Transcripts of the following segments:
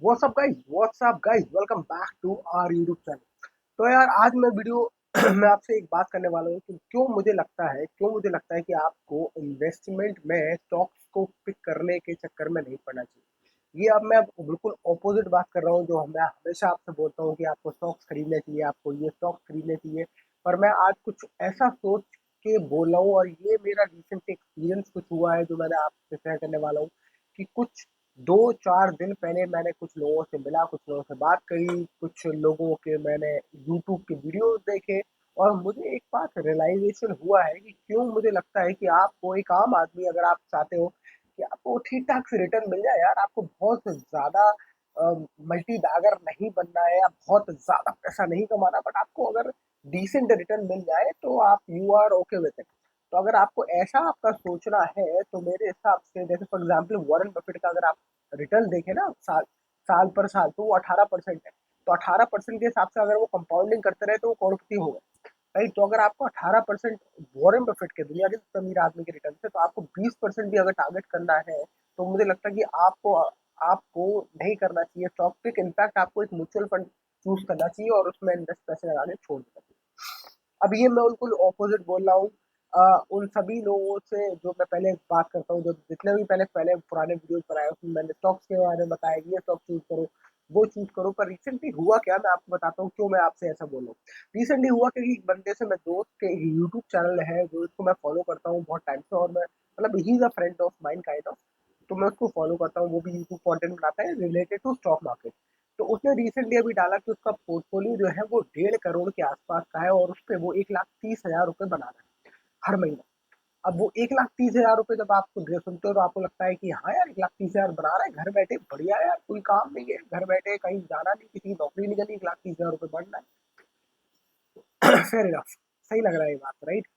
WhatsApp guys welcome back to our YouTube channel. तो यार आज मैं वीडियो मैं आपसे एक बात करने वाला हूँ कि क्यों मुझे लगता है कि आपको इन्वेस्टमेंट में स्टॉक्स को पिक करने के चक्कर में नहीं पड़ना चाहिए। ये अब मैं बिल्कुल ऑपोजिट बात कर रहा हूँ जो मैं हमेशा आपसे बोलता हूँ कि आपको स्टॉक्स खरीदने चाहिए, आपको ये स्टॉक्स खरीदने चाहिए। पर मैं आज कुछ ऐसा सोच के बोल रहा हूँ और ये मेरा रिसेंट एक्सपीरियंस कुछ हुआ है जो मैंने आपसे शेयर करने वाला हूँ कि कुछ 2-4 दिन पहले मैंने कुछ लोगों से मिला, कुछ लोगों से बात करी, कुछ लोगों के मैंने यूट्यूब के वीडियोज़ देखे और मुझे एक बात रियलाइज़ेशन हुआ है कि क्यों मुझे लगता है कि आपको एक आम आदमी अगर आप चाहते हो कि आपको ठीक-ठाक से रिटर्न मिल जाए यार, आपको बहुत ज़्यादा मल्टी बैगर नहीं बनना है या बहुत ज़्यादा पैसा नहीं कमाना बट आपको अगर डिसेंट रिटर्न मिल जाए तो आप you are okay with it. तो अगर आपको ऐसा आपका सोचना है तो मेरे हिसाब से जैसे फॉर एग्जांपल वॉरेन बफेट का अगर आप रिटर्न देखें ना साल साल पर साल तो वो 18% है। तो 18% के हिसाब से अगर वो कंपाउंडिंग करते रहे तो वो करोड़पति हो गए, राइट? तो अगर आपको 18% वॉरेन बफेट के दुनिया के सबसे अमीर आदमी के रिटर्न से तो आपको 20% भी अगर टारगेट करना है तो मुझे लगता है कि आपको आपको नहीं करना चाहिए स्टॉक पिक। इनफैक्ट आपको एक म्यूचुअल फंड चूज करना चाहिए और उसमें इन्वेस्ट पैसे लगाने छोड़ देना चाहिए। अब ये मैं बिल्कुल ऑपोजिट बोल रहा हूँ उन सभी लोगों से जो मैं पहले बात करता हूँ, जो जितने भी पहले पहले पुराने वीडियोस बनाए उसमें मैंने स्टॉक्स के बारे में बताया कि ये स्टॉक चूज करो, वो चूज करो। पर रिसेंटली हुआ क्या मैं आपको बताता हूँ क्यों मैं आपसे ऐसा बोल रहा हूँ। रिसेंटली हुआ कि एक बंदे से मैं दोस्त के यूट्यूब चैनल है जो इसको मैं फॉलो करता हूँ बहुत टाइम से और मैं मतलब he is a friend of mind kind of. तो मैं उसको फॉलो करता हूँ, वो भी यूट्यूब कंटेंट बनाता है रिलेटेड टू स्टॉक मार्केट। तो उसने रिसेंटली अभी डाला कि उसका पोर्टफोलियो जो है वो 1.5 करोड़ के आसपास का है और उस पे वो 1,30,000 रुपये बना रहा है हर महीने। अब वो 1,30,000 रुपये जब आप सुनते हो तो आपको लगता है कि हाँ यार 1,30,000 बना रहा है घर बैठे, बढ़िया यार, कोई काम नहीं है, घर बैठे कहीं जाना नहीं, किसी की नौकरी नहीं करनी, 1,30,000 रुपये बढ़ना है। फेयर इनफ, सही लग रहा है ये बात, राइट?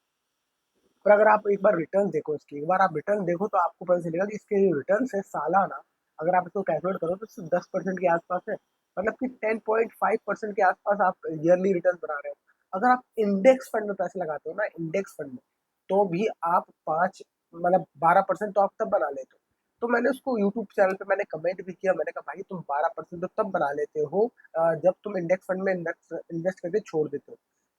पर अगर आप एक बार रिटर्न देखो इसकी, एक बार आप रिटर्न देखो तो आपको पता चलेगा कि इसके रिटर्न है सालाना, अगर आप इसको कैलकुलेट करो तो सिर्फ 10% के आसपास है। मतलब कि 10.5% के आसपास आप ईयरली रिटर्न बना रहे हो। अगर आप इंडेक्स फंड में पैसे लगाते हो ना, इंडेक्स फंड में, तो भी आप 12% तो आप तब बना लेते हो। तो मैंने उसको यूट्यूब चैनल पे मैंने कमेंट भी किया, मैंने कहा भाई तुम 12% तो तब बना लेते हो जब तुम इंडेक्स फंड में इन्वेस्ट करके छोड़ देते हो।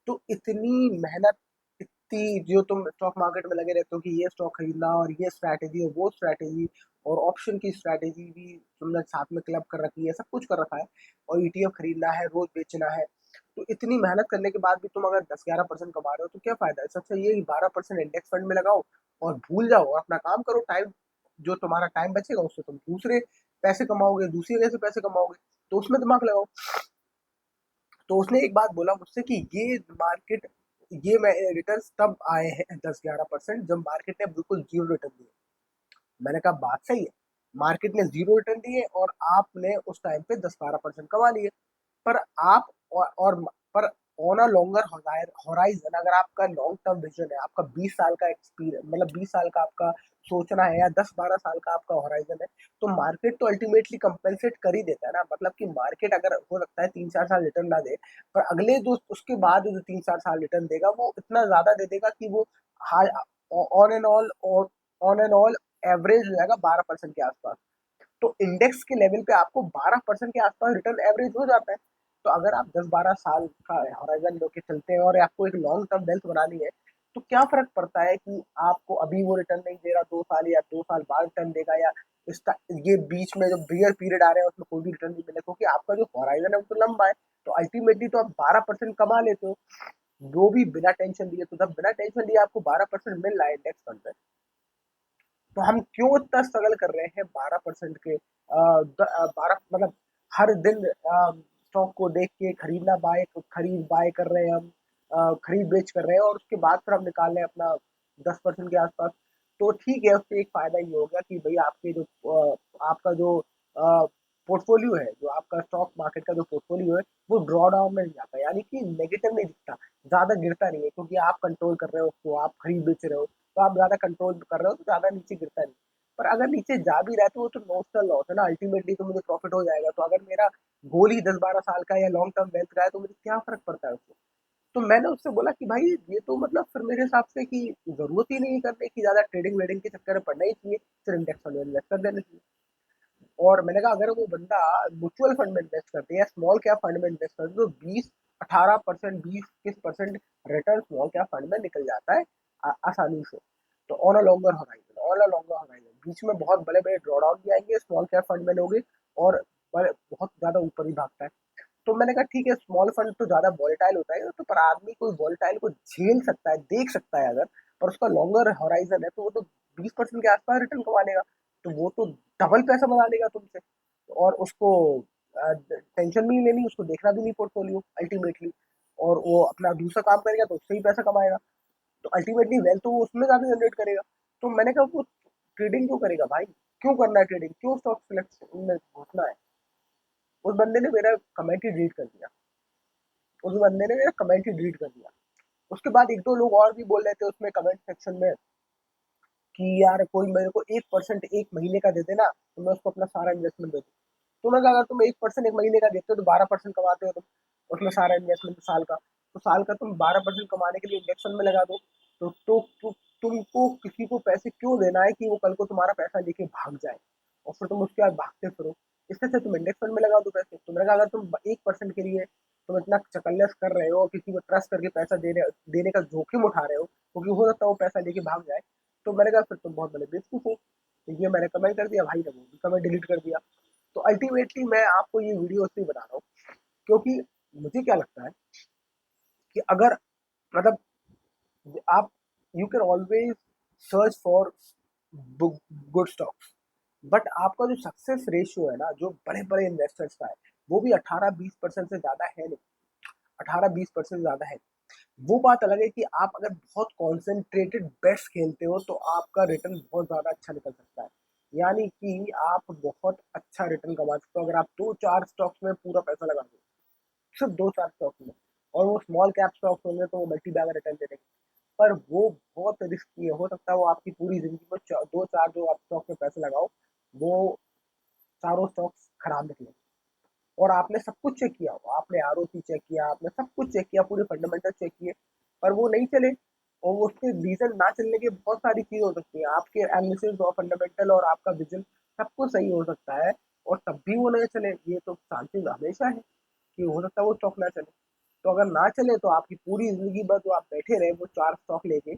तो इतनी मेहनत, इतनी जो तुम स्टॉक मार्केट में लगे रहते हो कि ये स्टॉक खरीदना और ये स्ट्रैटेजी और वो स्ट्रैटेजी और ऑप्शन की स्ट्रैटेजी भी तुमने साथ में क्लब कर रखी है, सब कुछ कर रखा है और ईटीएफ खरीदना है, रोज बेचना है। तो इतनी मेहनत करने के बाद भी तुम अगर 10-11% कमा रहे हो तो क्या फायदा है? सबसे ये 12% इंडेक्स फंड में लगाओ और भूल जाओ और अपना काम करो। टाइम जो तुम्हारा टाइम बचेगा उससे तुम दूसरे पैसे कमाओगे, दूसरी जगह से पैसे कमाओगे, तो उसमें दिमाग लगाओ। तो उसने एक बात बोला मुझसे कि ये मार्केट, ये मैं रिटर्न्स तब आए हैं 10-11% जब मार्केट ने बिल्कुल जीरो रिटर्न दिए। मैंने कहा बात सही है, मार्केट ने जीरो रिटर्न दिए और आपने उस टाइम पे 10-12% कमा लिए। पर आप और पर ऑन अ लॉन्गर होराइजन, अगर आपका लॉन्ग टर्म विजन है, आपका 20 साल का एक्सपीरियंस मतलब 20 साल का आपका सोचना है या 10-12 साल का आपका होराइजन है, तो मार्केट तो अल्टीमेटली कंपेंसेट कर ही देता है ना। मतलब कि मार्केट अगर हो सकता है 3-4 साल रिटर्न ना दे, पर अगले जो उसके बाद जो 3-4 साल रिटर्न देगा वो इतना ज्यादा दे देगा कि वो ऑन एंड ऑल एवरेज हो जाएगा 12% के आसपास। तो इंडेक्स के लेवल पे आपको 12% के आसपास रिटर्न एवरेज हो जाता है। तो अगर आप 10-12 साल का हॉराइजन लेके चलते हैं और आपको एक लॉन्ग टर्म वेल्थ बनानी है तो क्या फर्क पड़ता है कि आपको अभी वो रिटर्न नहीं दे रहा 2 साल या 2 साल बाद रिटर्न देगा या ये बीच में जो बियर पीरियड आ रहे हैं उसमें कोई भी रिटर्न नहीं मिले, क्योंकि आपका जो हॉराइजन है वो तो लंबा है। तो अल्टीमेटली तो आप 12% कमा लेते हो, वो भी बिना टेंशन लिए। तो जब बिना टेंशन लिए आपको 12% मिल रहा है इंडेक्स फंड में, तो हम क्यों इतना स्ट्रगल कर रहे हैं 12% के 12 मतलब हर दिन स्टॉक को देख के खरीद बाय कर रहे हैं हम, खरीद बेच कर रहे हैं और उसके बाद फिर हम निकाल रहे हैं अपना 10% के आसपास। तो ठीक है, उससे एक फायदा ये होगा कि भाई आपके जो आपका जो पोर्टफोलियो है, जो आपका स्टॉक मार्केट का जो पोर्टफोलियो है वो ड्रॉ डाउन में नहीं जाता, यानी कि नेगेटिव नहीं दिखता, ज्यादा गिरता नहीं है, क्योंकि आप कंट्रोल कर रहे हो उसको, आप खरीद बेच रहे हो तो आप ज़्यादा कंट्रोल कर रहे हो तो ज़्यादा नीचे गिरता नहीं। पर अगर नीचे जा भी रहा है तो वो तो नॉमिनल लॉस है ना, अल्टीमेटली तो मुझे प्रॉफिट हो जाएगा। तो अगर मेरा गोल ही 10-12 साल का या लॉन्ग टर्म वेल्थ का है तो मुझे क्या फ़र्क पड़ता है उससे? तो मैंने उससे बोला कि भाई ये तो मतलब फिर मेरे हिसाब से कि ज़रूरत ही नहीं करने की, ज़्यादा ट्रेडिंग वेडिंग के चक्कर में पड़ना ही चाहिए, सिर्फ इंडेक्स फंड में इन्वेस्ट कर देना चाहिए। और मैंने कहा अगर वो बंदा म्यूचुअल फंड में इन्वेस्ट करते हैं या स्मॉल कैप फंड में इन्वेस्ट करते तो 20-18% 20-21% रिटर्न स्मॉल कैप फंड में निकल जाता है आसानी से। तो ऑन अ लॉन्गर होराइजन बीच में बहुत बड़े बड़े ड्रॉडाउन भी आएंगे, स्मॉल कैप फंड में लोगे और बहुत ज्यादा ऊपर ही भागता है। तो मैंने कहा ठीक है, स्मॉल फंड तो ज्यादा वॉलेटाइल होता है, तो पर आदमी कोई वॉलेटाइल को झेल सकता है, देख सकता है अगर, पर उसका लॉन्गर होराइजन है तो वो तो 20% के आसपास रिटर्न कमा लेगा। तो वो तो डबल पैसा बना लेगा तुमसे, और उसको टेंशन भी नहीं लेनी, उसको देखना भी नहीं पोर्टफोलियो अल्टीमेटली, और वो अपना दूसरा काम करेगा तो उससे ही पैसा कमाएगा। तो अल्टीमेटली वेल्थ तो वो उसमें ज्यादा जनरेट करेगा। तो मैंने कहा वो ट्रेडिंग क्यों करेगा भाई, क्यों करना है ट्रेडिंग, क्यों स्टॉक सिलेक्शन में घुसना है। उस बंदे ने मेरा कमेंट ही डिलीट कर दिया, उस बंदे ने मेरा कमेंट ही डिलीट कर दिया। उसके बाद एक दो लोग और भी बोल रहे थे उसमें कमेंट सेक्शन में कि यार कोई मेरे को 1% एक महीने का दे देना तो मैं उसको अपना सारा इन्वेस्टमेंट दे दूँ। तो मैं कहा अगर तुम 1% एक महीने का देते हो तो 12% कमाते हो तुम, उसमें सारा इन्वेस्टमेंट साल का, तो साल का तुम 12% कमाने के लिए इंजेक्शन में लगा दो। तो तुमको किसी को पैसे क्यों देना है कि वो कल को तुम्हारा पैसा लेके भाग जाए और फिर तुम उसके बाद भागते फिरो। इससे अच्छा तुम इंडेक्स फंड में लगा दो पैसे। तो मैंने कहा अगर तुम 1% के लिए तुम इतना चकल्लस कर रहे हो, किसी को ट्रस्ट करके पैसा देने का जोखिम उठा रहे हो, क्योंकि हो सकता है वो पैसा लेके भाग जाए, तो मैंने कहा फिर तुम बहुत बड़े बेवकूफ हो। तो ये मैंने कमेंट कर दिया, भाई ने वो भी कमेंट डिलीट कर दिया। तो अल्टीमेटली मैं आपको ये वीडियो इसलिए बना रहा हूँ क्योंकि मुझे क्या लगता है कि अगर मतलब आप you can always search for good stocks, but आपका जो सक्सेस रेशियो है ना, जो बड़े बड़े इन्वेस्टर्स का है, वो भी 18-20% से ज्यादा है नहीं, 18-20% ज्यादा है। वो बात अलग है कि आप अगर बहुत कॉन्सेंट्रेटेड बेट्स खेलते हो तो आपका रिटर्न बहुत ज्यादा अच्छा निकल सकता है। यानी कि आप बहुत अच्छा रिटर्न कमा सकते हो अगर आप दो चार स्टॉक्स में पूरा पैसा लगा दो, सिर्फ दो चार स्टॉक्स में, और वो स्मॉल कैप स्टॉक्स होंगे तो वो मल्टी बैगर रिटर्न दे देंगे। पर वो बहुत रिस्की है, हो सकता है वो आपकी पूरी जिंदगी में दो चार जो आप स्टॉक में पैसे लगाओ वो चारों स्टॉक्स खराब निकले, और आपने सब कुछ चेक किया हो, आपने आरओसी चेक किया, आपने सब कुछ चेक किया, पूरे फंडामेंटल चेक किए, पर वो नहीं चले। और वो उसके रीजन ना चलने के बहुत सारी चीजें हो सकती हैं, आपके एनालिसिस और फंडामेंटल और आपका विजन सब कुछ सही हो सकता है, और तब भी वो नहीं चले, ये तो चांसेस हमेशा है कि हो सकता है वो स्टॉक ना चले। तो अगर ना चले तो आपकी पूरी जिंदगी भर जो आप बैठे रहे वो चार स्टॉक लेके,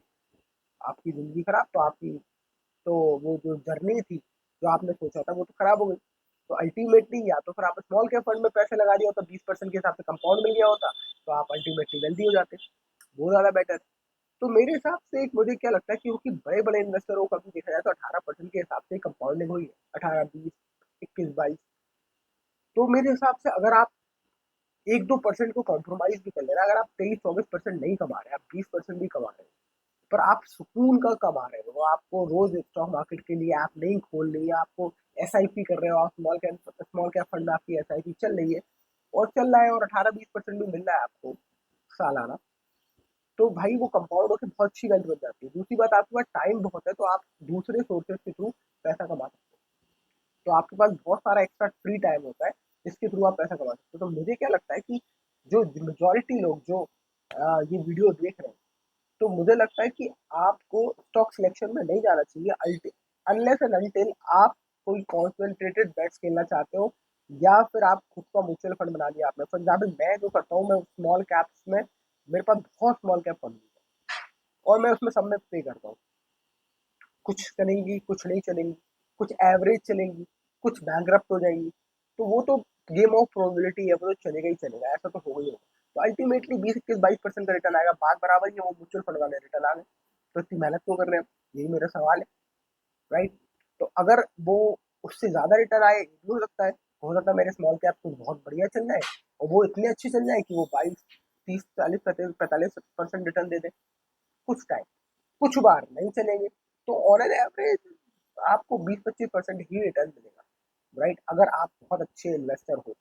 आपकी जिंदगी खराब, तो आपकी तो वो जो जर्नी थी जो आपने सोचा था वो तो खराब हो गई। तो अल्टीमेटली या तो फिर आप स्मॉल कैप फंड में पैसे लगा दिया होता, 20% के हिसाब से कंपाउंड मिल गया होता, तो आप अल्टीमेटली वेल्दी हो जाते, वो ज्यादा बेटर। तो मेरे हिसाब से एक मुझे क्या लगता है कि क्योंकि बड़े बड़े इन्वेस्टरों का भी देखा जाए तो 18% के हिसाब से कंपाउंडिंग हुई है, 18, 20, 21, 22। तो मेरे हिसाब से अगर आप 1-2% को कॉम्प्रोमाइज भी कर लेना, अगर आप 23-24% नहीं कमा रहे, आप 20% भी कमा रहे हो, पर आप सुकून का कमा रहे हो, आपको रोज स्टॉक मार्केट के लिए ऐप नहीं खोलनी है, आपको एसआईपी कर रहे हो, आप स्मॉल कैप फंड में आपकी एसआईपी चल रही है और चल रहा है, और 18-20% भी मिल रहा है आपको सालाना, तो भाई वो कंपाउंड होकर बहुत अच्छी वैल्यू बन जाती है। दूसरी बात, आपके पास टाइम बहुत है तो आप दूसरे सोर्सेज के थ्रू पैसा कमा सकते हो, तो आपके पास बहुत सारा एक्स्ट्रा फ्री टाइम होता है जिसके थ्रू आप पैसा कमा सकते हो। तो मुझे क्या लगता है कि जो मेजोरिटी लोग जो ये वीडियो देख रहे हैं, तो मुझे लगता है कि आपको स्टॉक सिलेक्शन में नहीं जाना चाहिए अनलेस एंड अनटिल आप कोई कॉन्सेंट्रेटेड बेट्स खेलना चाहते हो, या फिर आप खुद का म्यूचुअल फंड बना लिया आपने। फॉर एग्जाम्पल मैं जो करता हूँ, मैं स्मॉल कैप्स में, मेरे पास बहुत स्मॉल कैप फंड है और मैं उसमें सब में पे करता हूँ, कुछ चलेंगी कुछ नहीं चलेंगी, कुछ एवरेज चलेंगी, कुछ बैंकरप्ट हो जाएंगी, तो वो तो गेम ऑफ प्रोबेबिलिटी है, वो तो चलेगा ही चलेगा, ऐसा तो होगा ही होगा। तो अल्टीमेटली 20-21-22% का रिटर्न आएगा, बात बराबर ही है, वो म्यूचुअल फंड वाले रिटर्न आ गए, तो इतनी मेहनत क्यों कर रहे हैं, यही मेरा सवाल है, राइट। तो अगर वो उससे ज्यादा रिटर्न आए भी हो सकता है मेरे स्मॉल कैप कुछ बहुत बढ़िया चल जाए और वो इतनी अच्छी चल जाए कि वो 22, 30, 40, 45% रिटर्न दे दे कुछ टाइम, कुछ बार नहीं चलेंगे, तो ऑन एन एवरेज आपको 20-25% ही रिटर्न मिलेगा, राइट। अगर आप बहुत अच्छे इन्वेस्टर हो,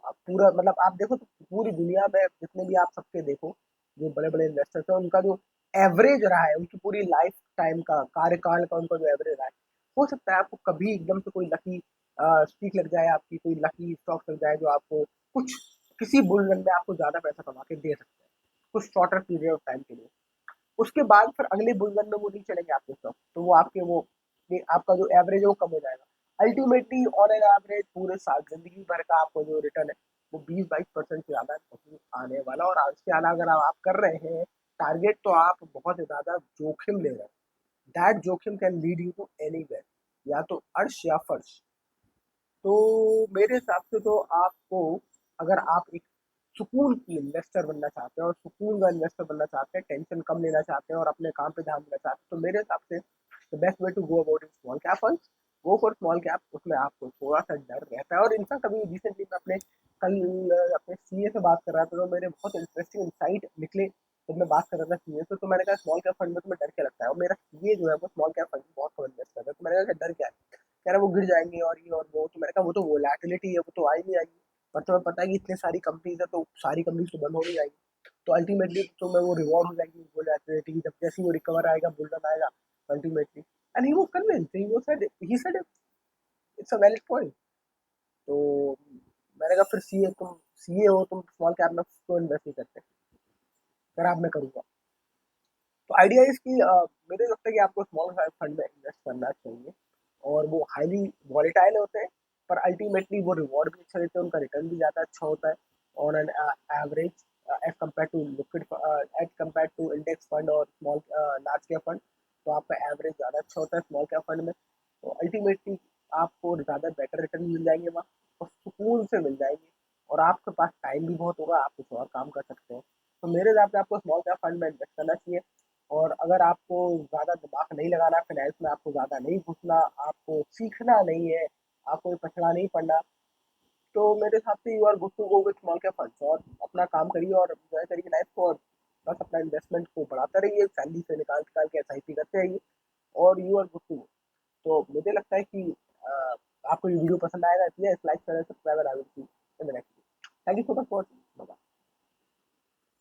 आप पूरा मतलब आप देखो तो पूरी दुनिया में जितने भी आप सबके देखो जो बड़े बड़े इन्वेस्टर्स हैं, उनका जो एवरेज रहा है, उनकी पूरी लाइफ टाइम का कार्यकाल का उनका जो एवरेज रहा है, हो सकता है आपको कभी एकदम से कोई लकी स्ट्रीक लग जाए, आपकी कोई लकी स्टॉक लग जाए जो आपको कुछ किसी बुलरन में आपको ज्यादा पैसा कमा के दे सकते हैं कुछ शॉर्टर पीरियड ऑफ टाइम के लिए। उसके बाद फिर अगले बुलरन में वो नहीं चलेंगे आपके स्टॉक, तो वो आपके वो आपका जो एवरेज है वो कम हो जाएगा। अल्टीमेटली ऑन एन एवरेज पूरे साल जिंदगी भर का आपको जो रिटर्न है वो 20-22% से ज़्यादा नहीं आने वाला। और इसके अलावा अगर आप कर रहे हैं टारगेट तो आप बहुत ज़्यादा जोखिम ले रहे हैं। दैट जोखिम can lead you to anywhere, या तो अर्श या फर्श। तो मेरे हिसाब से तो आपको, अगर आप एक सुकून की इन्वेस्टर बनना चाहते हैं और सुकून का इन्वेस्टर बनना चाहते हैं, टेंशन कम लेना चाहते हैं और अपने काम पे ध्यान देना चाहते हैं, तो मेरे हिसाब से the best way to go about in small cap funds, go for small cap. उसमें आपको थोड़ा सा डर रहता है। और इनफैक्ट अभी रिसेंटली मैं कल अपने सीए से बात कर रहा था, तो मेरे बहुत इंटरेस्टिंग इंसाइट निकले जब मैं बात कर रहा था सीए से। तो मैंने कहा स्मॉल कैप फंड में तुम्हें डर क्या लगता है, और मेरा सीए जो है वो स्मॉल कैप फंड में बहुत कम इन्वेस्ट करता है। तो मैंने कहा डर क्या है, कह रहा वो गिर जाएंगे और ये और वो। तो मैंने कहा वो तो वोलेटिलिटी है, वो तो आई नहीं आएगी। पर तुम्हें पता है कि इतने सारी कंपनीज है तो सारी कंपनीज तो बंद हो नहीं जाएगी। तो अल्टीमेटली तुम्हें वो रिवॉर्ड हो जाएगी वोलेटिलिटी की, जब जैसे ही वो रिकवर आएगा, बुलरन आएगा ultimately. And he was convinced, he said it's a valid point. तो मैंने कहा फिर सीए हो तुम, स्मॉल कैप में क्यों इन्वेस्ट नहीं करते? अगर आप, मैं करूंगा। तो आइडिया इसकी मुझे लगता है कि आपको स्मॉल फंड में इन्वेस्ट करना चाहिए। और वो हाईली वॉलेटाइल होते हैं, पर अल्टीमेटली वो रिवॉर्ड भी अच्छा देते हैं, उनका रिटर्न भी ज़्यादा अच्छा होता है on an average as compare to liquid, as compare to index fund और स्मॉल लार्ज कैप फंड। तो आपका एवरेज ज़्यादा अच्छा होता है स्मॉल कैप फंड में। तो अल्टीमेटली आपको ज़्यादा बेटर रिटर्न मिल जाएंगे वहाँ, और सुकून से मिल जाएंगे। और आपके पास टाइम भी बहुत होगा, आप कुछ और काम कर सकते हैं। तो मेरे हिसाब से आपको स्मॉल कैप फंड में इन्वेस्ट करना चाहिए। और अगर आपको ज़्यादा दिमाग नहीं लगाना, फाइनेंस में आपको ज़्यादा नहीं घुसना, आपको सीखना नहीं है, आपको पछड़ा नहीं पड़ना, तो मेरे हिसाब से you are good to go with small cap funds. और अपना काम करिए और एंजॉय करिए लाइफ को, और बस अपना इन्वेस्टमेंट को बढ़ाते रहिए, सैलरी से निकाल निकाल के एसआईपी करते रहिए, और you are good to go. तो मुझे लगता है कि आपको ये वीडियो पसंद आएगा, इसलिए लाइक करें, subscribe, I will see in the next. Thank you so much for.